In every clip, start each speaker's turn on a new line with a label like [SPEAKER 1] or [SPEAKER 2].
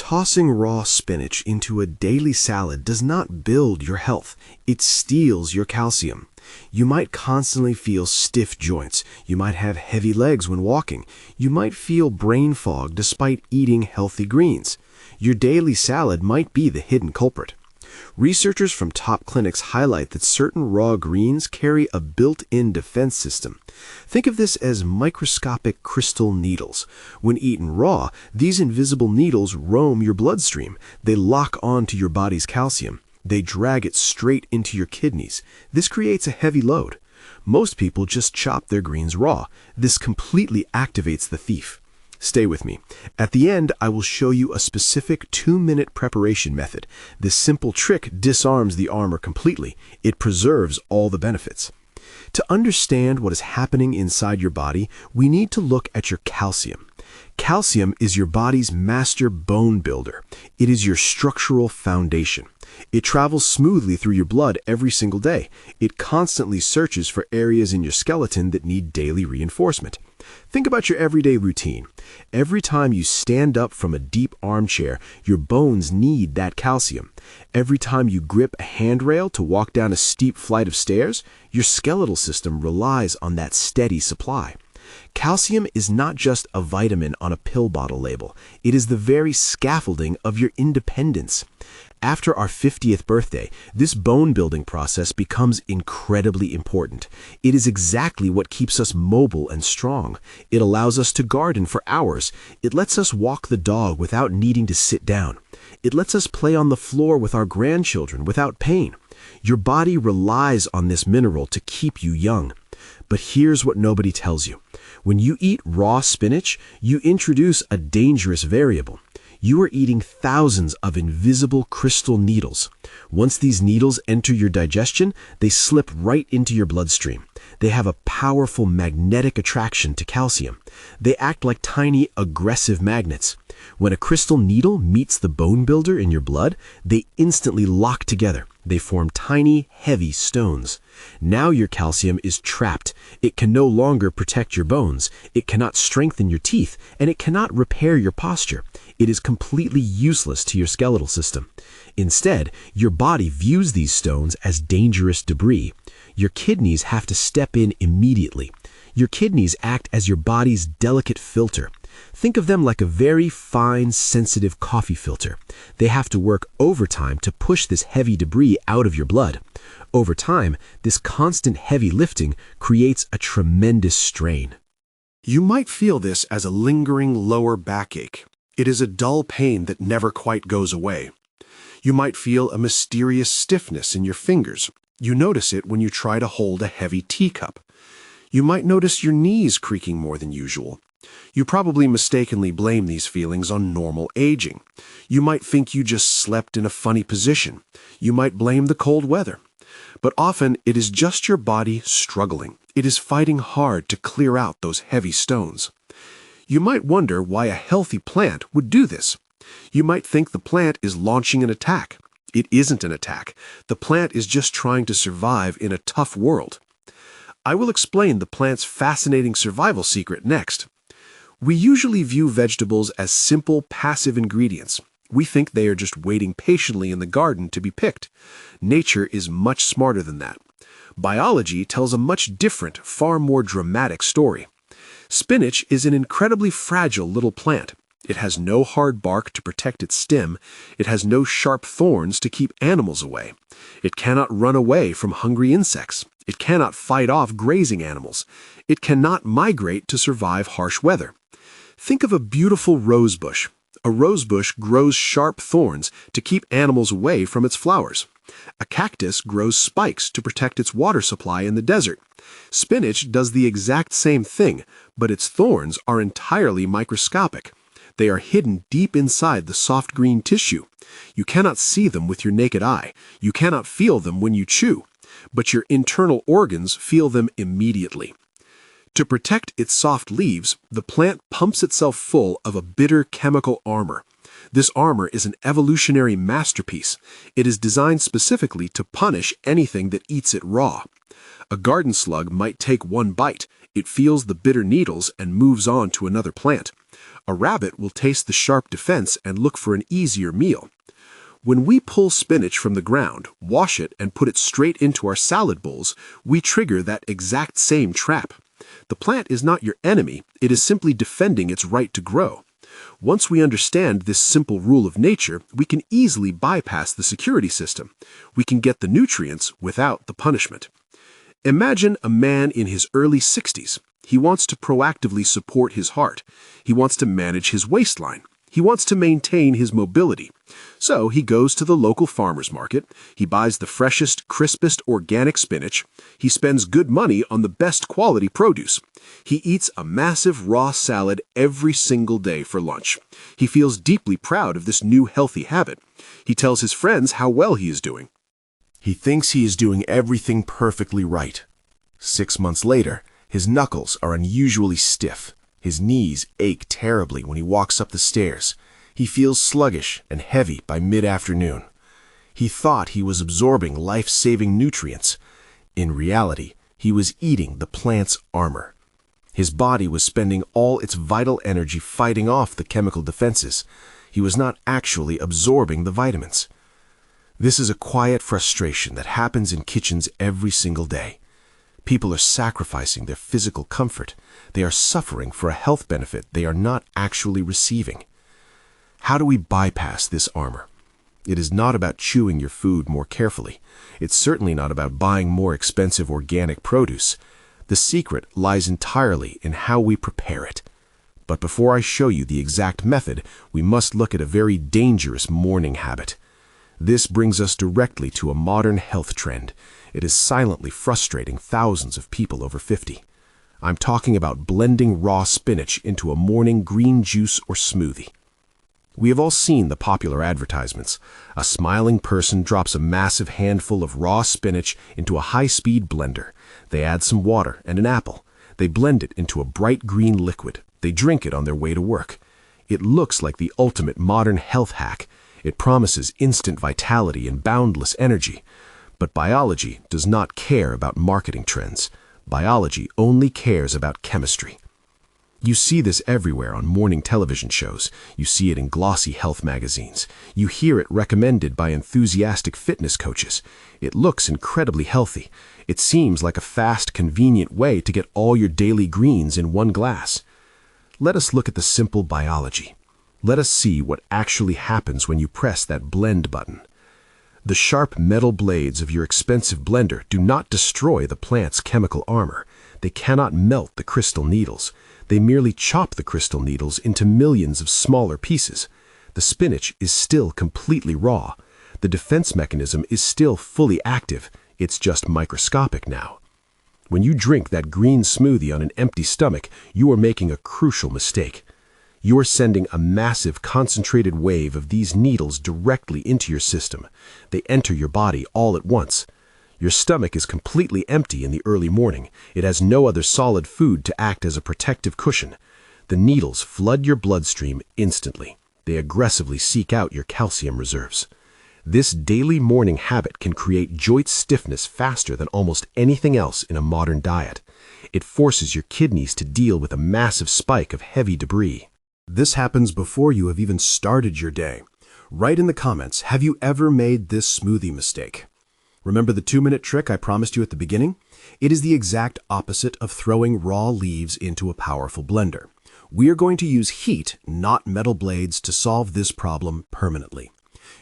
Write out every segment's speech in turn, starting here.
[SPEAKER 1] Tossing raw spinach into a daily salad does not build your health, it steals your calcium. You might constantly feel stiff joints, you might have heavy legs when walking, you might feel brain fog despite eating healthy greens. Your daily salad might be the hidden culprit. Researchers from top clinics highlight that certain raw greens carry a built-in defense system. Think of this as microscopic crystal needles. When eaten raw, these invisible needles roam your bloodstream. They lock onto your body's calcium. They drag it straight into your kidneys. This creates a heavy load. Most people just chop their greens raw. This completely activates the thief. Stay with me. At the end, I will show you a specific 2-minute preparation method. This simple trick disarms the Armour completely. It preserves all the benefits. To understand what is happening inside your body, we need to look at your calcium. Calcium is your body's master bone builder. It is your structural foundation. It travels smoothly through your blood every single day. It constantly searches for areas in your skeleton that need daily reinforcement. Think about your everyday routine. Every time you stand up from a deep armchair, your bones need that calcium. Every time you grip a handrail to walk down a steep flight of stairs, your skeletal system relies on that steady supply. Calcium is not just a vitamin on a pill bottle label. It is the very scaffolding of your independence. After our 50th birthday, this bone-building process becomes incredibly important. It is exactly what keeps us mobile and strong. It allows us to garden for hours. It lets us walk the dog without needing to sit down. It lets us play on the floor with our grandchildren without pain. Your body relies on this mineral to keep you young. But here's what nobody tells you. When you eat raw spinach, you introduce a dangerous variable. You are eating thousands of invisible crystal needles. Once these needles enter your digestion, they slip right into your bloodstream. They have a powerful magnetic attraction to calcium. They act like tiny, aggressive magnets. When a crystal needle meets the bone builder in your blood, they instantly lock together. They form tiny, heavy stones. Now your calcium is trapped. It can no longer protect your bones. It cannot strengthen your teeth, and it cannot repair your posture. It is completely useless to your skeletal system. Instead, your body views these stones as dangerous debris. Your kidneys have to step in immediately. Your kidneys act as your body's delicate filter. Think of them like a very fine, sensitive coffee filter. They have to work overtime to push this heavy debris out of your blood. Over time, this constant heavy lifting creates a tremendous strain. You might feel this as a lingering lower backache. It is a dull pain that never quite goes away. You might feel a mysterious stiffness in your fingers. You notice it when you try to hold a heavy teacup. You might notice your knees creaking more than usual. You probably mistakenly blame these feelings on normal aging. You might think you just slept in a funny position. You might blame the cold weather. But often it is just your body struggling. It is fighting hard to clear out those heavy stones. You might wonder why a healthy plant would do this. You might think the plant is launching an attack. It isn't an attack. The plant is just trying to survive in a tough world. I will explain the plant's fascinating survival secret next. We usually view vegetables as simple, passive ingredients. We think they are just waiting patiently in the garden to be picked. Nature is much smarter than that. Biology tells a much different, far more dramatic story. Spinach is an incredibly fragile little plant. It has no hard bark to protect its stem. It has no sharp thorns to keep animals away. It cannot run away from hungry insects. It cannot fight off grazing animals. It cannot migrate to survive harsh weather. Think of a beautiful rose bush. A rose bush grows sharp thorns to keep animals away from its flowers. A cactus grows spikes to protect its water supply in the desert. Spinach does the exact same thing, but its thorns are entirely microscopic. They are hidden deep inside the soft green tissue. You cannot see them with your naked eye. You cannot feel them when you chew, but your internal organs feel them immediately. To protect its soft leaves, the plant pumps itself full of a bitter chemical armor. This armor is an evolutionary masterpiece. It is designed specifically to punish anything that eats it raw. A garden slug might take one bite. It feels the bitter needles and moves on to another plant.
[SPEAKER 2] A rabbit will taste the sharp defense and look for an easier meal. When we pull spinach from the ground, wash it, and put it straight into our salad bowls, we trigger that exact same trap. The plant is not your enemy, it is simply defending its right to grow. Once we understand this simple rule of nature, we can easily bypass the security system. We can get the nutrients without the punishment. Imagine a man in his early 60s. He wants to proactively support his heart. He wants to manage his waistline. He wants to maintain his mobility. So he goes to the local farmer's market. He buys the freshest, crispest organic spinach. He spends good money on the best quality produce. He eats a massive raw salad every single day for lunch. He feels deeply proud of this new healthy habit. He tells his friends how well he is doing.
[SPEAKER 1] He thinks he is doing everything perfectly right. 6 months later, his knuckles are unusually stiff. His knees ache terribly when he walks up the stairs. He feels sluggish and heavy by mid-afternoon. He thought he was absorbing life-saving nutrients. In reality, he was eating the plant's armor. His body was spending all its vital energy fighting off the chemical defenses. He was not actually absorbing the vitamins. This is a quiet frustration that happens in kitchens every single day. People are sacrificing their physical comfort. They are suffering for a health benefit they are not actually receiving. How do we bypass this armor? It is not about chewing your food more carefully. It's certainly not about buying more expensive organic produce. The secret lies entirely in how we prepare it. But before I show you the exact method, we must look at a very dangerous morning habit. This brings us directly to a modern health trend. It is silently frustrating thousands of people over 50. I'm talking about blending raw spinach into a morning green juice or smoothie. We have all seen the popular advertisements. A smiling person drops a massive handful of raw spinach into a high-speed blender. They add some water and an apple. They blend it into a bright green liquid. They drink it on their way to work. It looks like the ultimate modern health hack. It promises instant vitality and boundless energy. But biology does not care about marketing trends. Biology only cares about chemistry. You see this everywhere on morning television shows. You see it in glossy health magazines. You hear it recommended by enthusiastic fitness coaches. It looks incredibly healthy. It seems like a fast, convenient way to get all your daily greens in one glass. Let us look at the simple biology. Let us see what actually happens when you press that blend button. The sharp metal blades of your expensive blender do not destroy the plant's chemical armor. They cannot melt the crystal needles. They merely chop the crystal needles into millions of smaller pieces. The spinach is still completely raw. The defense mechanism is still fully active. It's just microscopic now. When you drink that green smoothie on an empty stomach, you are making a crucial mistake. You are sending a massive concentrated wave of these needles directly into your system. They enter your body all at once. Your stomach is completely empty in the early morning. It has no other solid food to act as a protective cushion. The needles flood your bloodstream instantly. They aggressively seek out your calcium reserves. This daily morning habit can create joint stiffness faster than almost anything else in a modern diet. It forces your kidneys to deal with a massive spike of heavy debris.
[SPEAKER 3] This happens before you have even started your day. Write in the comments, have you ever made this smoothie mistake? Remember the 2-minute trick I promised you at the beginning? It is the exact opposite of throwing raw leaves into a powerful blender. We are going to use heat, not metal blades, to solve this problem permanently.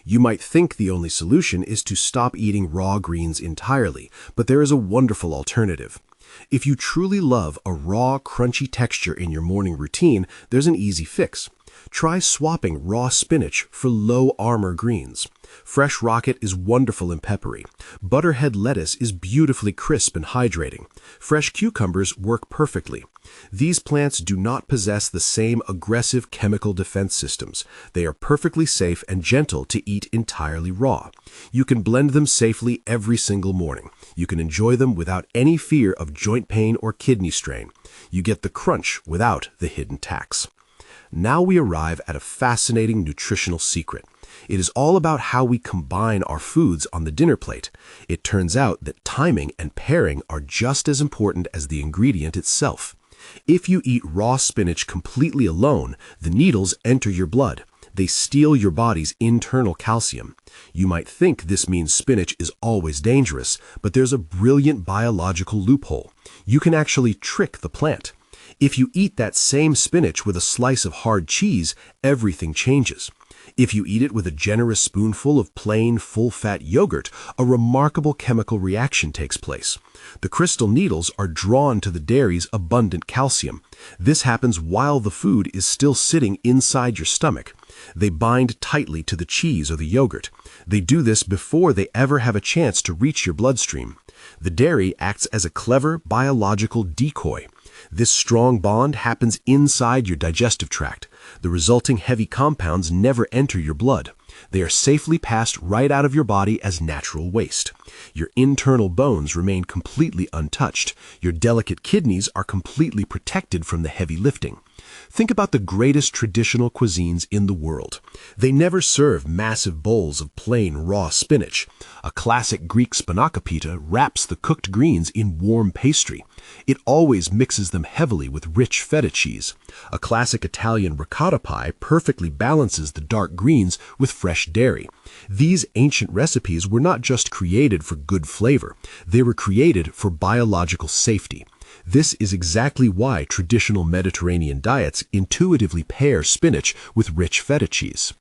[SPEAKER 3] You might think the only solution is to stop eating raw greens entirely, but there is a wonderful alternative. If you truly love a raw, crunchy texture in your morning routine, there's an easy fix. Try swapping raw spinach for low armor greens. Fresh rocket is wonderful and peppery. Butterhead lettuce is beautifully crisp and hydrating. Fresh cucumbers work perfectly. These plants do not possess the same aggressive chemical defense systems. They are perfectly safe and gentle to eat entirely raw. You can blend them safely every single morning. You can enjoy them without any fear of joint pain or kidney strain. You get the crunch without the hidden tax. Now we arrive at a fascinating nutritional secret. It is all about how we combine our foods on the dinner plate. It turns out that timing and pairing are just as important as the ingredient itself. If you eat raw spinach completely alone, the needles enter your blood. They steal your body's internal calcium. You might think this means spinach is always dangerous, but there's a brilliant biological loophole. You can actually trick the plant. If you eat that same spinach with a slice of hard cheese, everything changes. If you eat it with a generous spoonful of plain, full-fat yogurt, a remarkable chemical reaction takes place. The crystal needles are drawn to the dairy's abundant calcium. This happens while the food is still sitting inside your stomach. They bind tightly to the cheese or the yogurt. They do this before they ever have a chance to reach your bloodstream. The dairy acts as a clever biological decoy. This strong bond happens inside your digestive tract. The resulting heavy compounds never enter your blood. They are safely passed right out of your body as natural waste. Your internal bones remain completely untouched. Your delicate kidneys are completely protected from the heavy lifting. Think about the greatest traditional cuisines in the world. They never serve massive bowls of plain raw spinach. A classic Greek spanakopita wraps the cooked greens in warm pastry. It always mixes them heavily with rich feta cheese. A classic Italian ricotta pie perfectly balances the dark greens with fresh dairy. These ancient recipes were not just created for good flavor. They were created for biological safety. This is exactly why traditional Mediterranean diets intuitively pair spinach with rich feta cheese.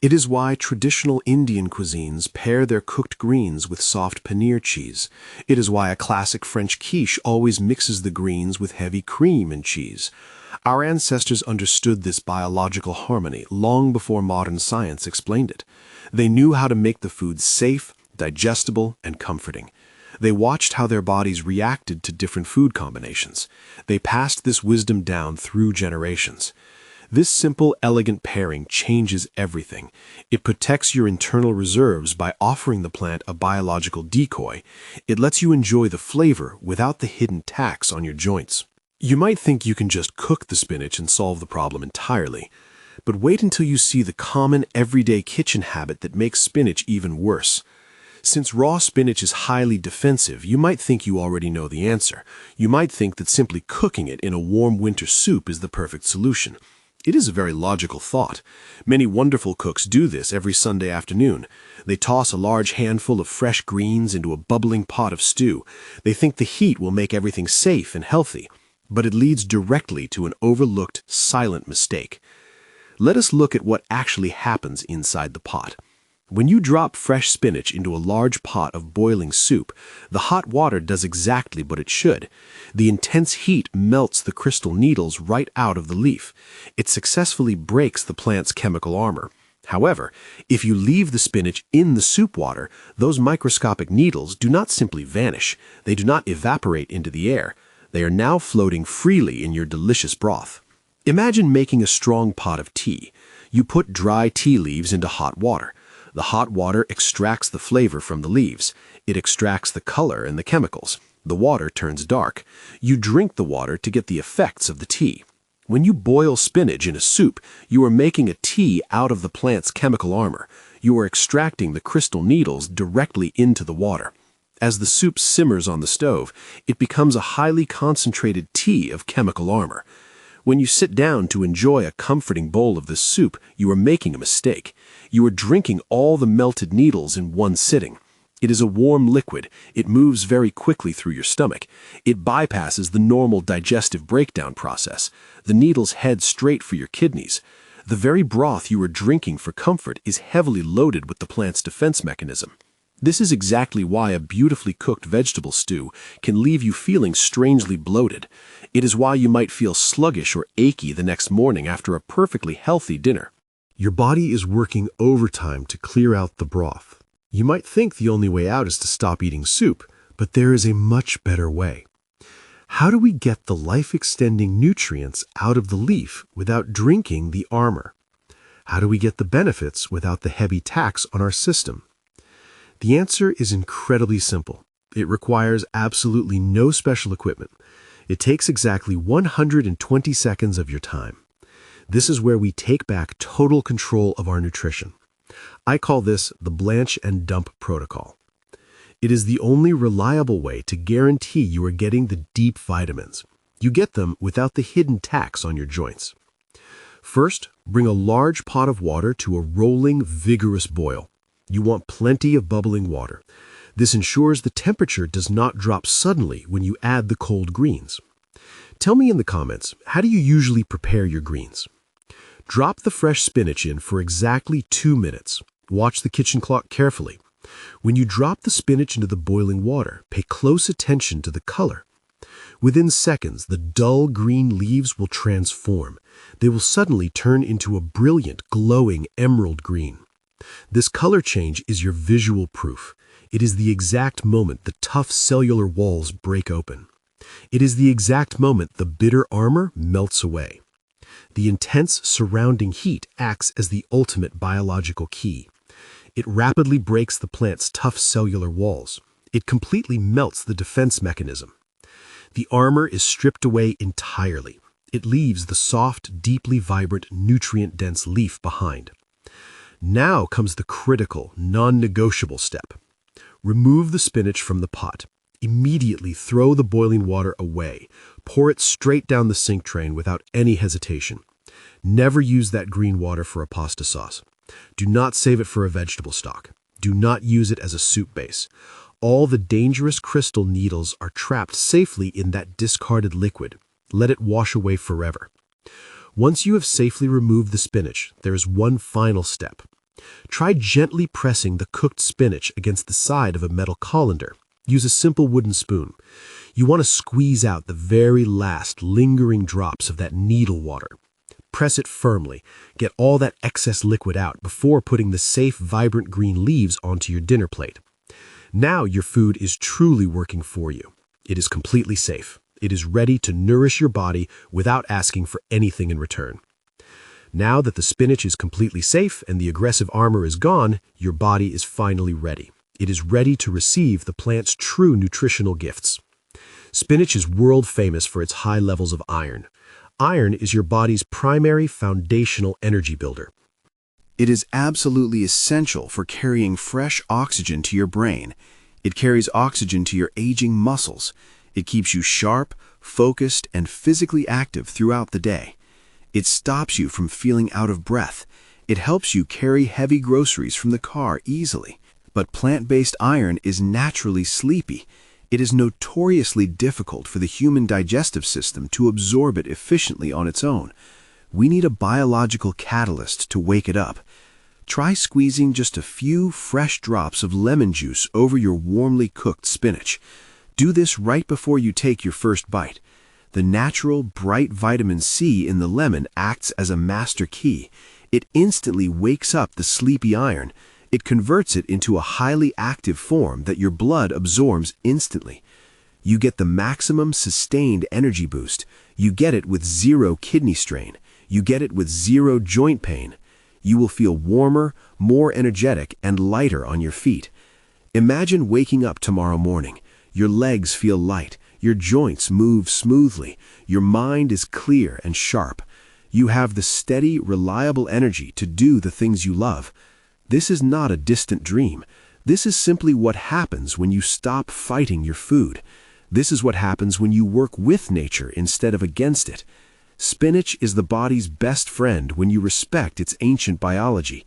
[SPEAKER 3] It is why traditional Indian cuisines pair their cooked greens with soft paneer cheese. It is why a classic French quiche always mixes the greens with heavy cream and cheese. Our ancestors understood this biological harmony long before modern science explained it. They knew how to make the food safe, digestible, and comforting. They watched how their bodies reacted to different food combinations. They passed this wisdom down through generations. This simple, elegant pairing changes everything. It protects your internal reserves by offering the plant a biological decoy. It lets you enjoy the flavor without the hidden tax on your joints. You might think you can just cook the spinach and solve the problem entirely. But wait until you see the common, everyday kitchen habit that makes spinach even worse. Since raw spinach is highly defensive, you might think you already know the answer. You might think that simply cooking it in a warm winter soup is the perfect solution. It is a very logical thought. Many wonderful cooks do this every Sunday afternoon. They toss a large handful of fresh greens into a bubbling pot of stew. They think the heat will make everything safe and healthy. But it leads directly to an overlooked, silent mistake. Let us look at what actually happens inside the pot. When you drop fresh spinach into a large pot of boiling soup, the hot water does exactly what it should. The intense heat melts the crystal needles right out of the leaf. It successfully breaks the plant's chemical armor. However, if you leave the spinach in the soup water, those microscopic needles do not simply vanish. They do not evaporate into the air. They are now floating freely in your delicious broth. Imagine making a strong pot of tea. You put dry tea leaves into hot water. The hot water extracts the flavor from the leaves. It extracts the color and the chemicals. The water turns dark. You drink the water to get the effects of the tea. When you boil spinach in a soup, you are making a tea out of the plant's chemical armor. You are extracting the crystal needles directly into the water. As the soup simmers on the stove, it becomes a highly concentrated tea of chemical armor. When you sit down to enjoy a comforting bowl of this soup, you are making a mistake. You are drinking all the melted needles in one sitting. It is a warm liquid. It moves very quickly through your stomach. It bypasses the normal digestive breakdown process. The needles head straight for your kidneys. The very broth you are drinking for comfort is heavily loaded with the plant's defense mechanism. This is exactly why a beautifully cooked vegetable stew can leave you feeling strangely bloated. It is why you might feel sluggish or achy the next morning after a perfectly healthy dinner. Your body is working overtime to clear out the broth. You might think the only way out is to stop eating soup, but there is a much better way. How do we get the life-extending nutrients out of the leaf without drinking the armor? How do we get the benefits without the heavy tax on our system? The answer is incredibly simple. It requires absolutely no special equipment. It takes exactly 120 seconds of your time. This is where we take back total control of our nutrition. I call this the blanch and dump protocol. It is the only reliable way to guarantee you are getting the deep vitamins.
[SPEAKER 2] You get them without the hidden tax on your joints. First, bring a large pot of water to a rolling, vigorous boil. You want plenty of bubbling water. This ensures the temperature does not drop suddenly when you add the cold greens. Tell me in the comments, how do you usually prepare your greens? Drop the fresh spinach in for exactly 2 minutes. Watch the kitchen clock carefully. When you drop the spinach into the boiling water, pay close attention to the color. Within seconds, the dull green leaves will transform. They will suddenly turn into a brilliant, glowing emerald green. This color change is your visual proof. It is the exact moment the tough cellular walls break open. It is the exact moment the bitter armor melts away. The intense surrounding heat acts as the ultimate biological key. It rapidly breaks the plant's tough cellular walls. It completely melts the defense mechanism. The armor is stripped away entirely. It leaves the soft, deeply vibrant, nutrient-dense leaf behind. Now comes the critical, non-negotiable step. Remove the spinach from the pot. Immediately throw the boiling water away. Pour it straight down the sink drain without any hesitation. Never use that green water for a pasta sauce. Do not save it for a vegetable stock. Do not use it as a soup base. All the dangerous crystal needles are trapped safely in that discarded liquid. Let it wash away forever. Once you have safely removed the spinach, there is one final step. Try gently pressing the cooked spinach against the side of a metal colander. Use a simple wooden spoon. You want to squeeze out the very last lingering drops of that needle water. Press it firmly. Get all that excess liquid out before putting the safe, vibrant green leaves onto your dinner plate. Now your food is truly working for you. It is completely safe. It is ready to nourish your body without asking for anything in return. Now that the spinach is completely safe and the aggressive armor is gone, your body is finally ready. It is ready to receive the plant's true nutritional gifts. Spinach is world famous for its high levels of iron. Iron is your body's primary foundational energy builder.
[SPEAKER 1] It is absolutely essential for carrying fresh oxygen to your brain. It carries oxygen to your aging muscles. It keeps you sharp, focused, and physically active throughout the day. It stops you from feeling out of breath. It helps you carry heavy groceries from the car easily. But plant-based iron is naturally sleepy. It is notoriously difficult for the human digestive system to absorb it efficiently on its own. We need a biological catalyst to wake it up. Try squeezing just a few fresh drops of lemon juice over your warmly cooked spinach. Do this right before you take your first bite. The natural, bright vitamin C in the lemon acts as a master key. It instantly wakes up the sleepy iron. It converts it into a highly active form that your blood absorbs instantly. You get the maximum sustained energy boost. You get it with zero kidney strain. You get it with zero joint pain. You will feel warmer, more energetic, and lighter on your feet. Imagine waking up tomorrow morning. Your legs feel light. Your joints move smoothly. Your mind is clear and sharp. You have the steady, reliable energy to do the things you love. This is not a distant dream. This is simply what happens when you stop fighting your food. This is what happens when you work with nature instead of against it. Spinach is the body's best friend when you respect its ancient biology.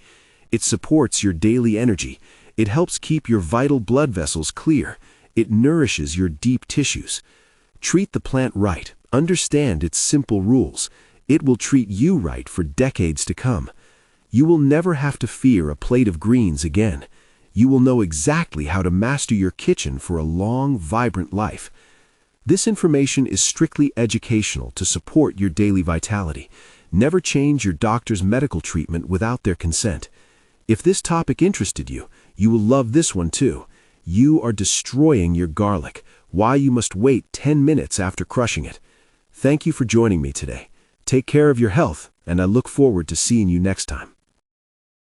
[SPEAKER 1] It supports your daily energy. It helps keep your vital blood vessels clear. It nourishes your deep tissues. Treat the plant right. Understand its simple rules. It will treat you right for decades to come. You will never have to fear a plate of greens again. You will know exactly how to master your kitchen for a long, vibrant life. This information is strictly educational to support your daily vitality. Never change your doctor's medical treatment without their consent. If this topic interested you, you will love this one too. You are destroying your garlic. Why you must wait 10 minutes after crushing it. Thank you for joining me today. Take care of your health, and I look forward to seeing you next time.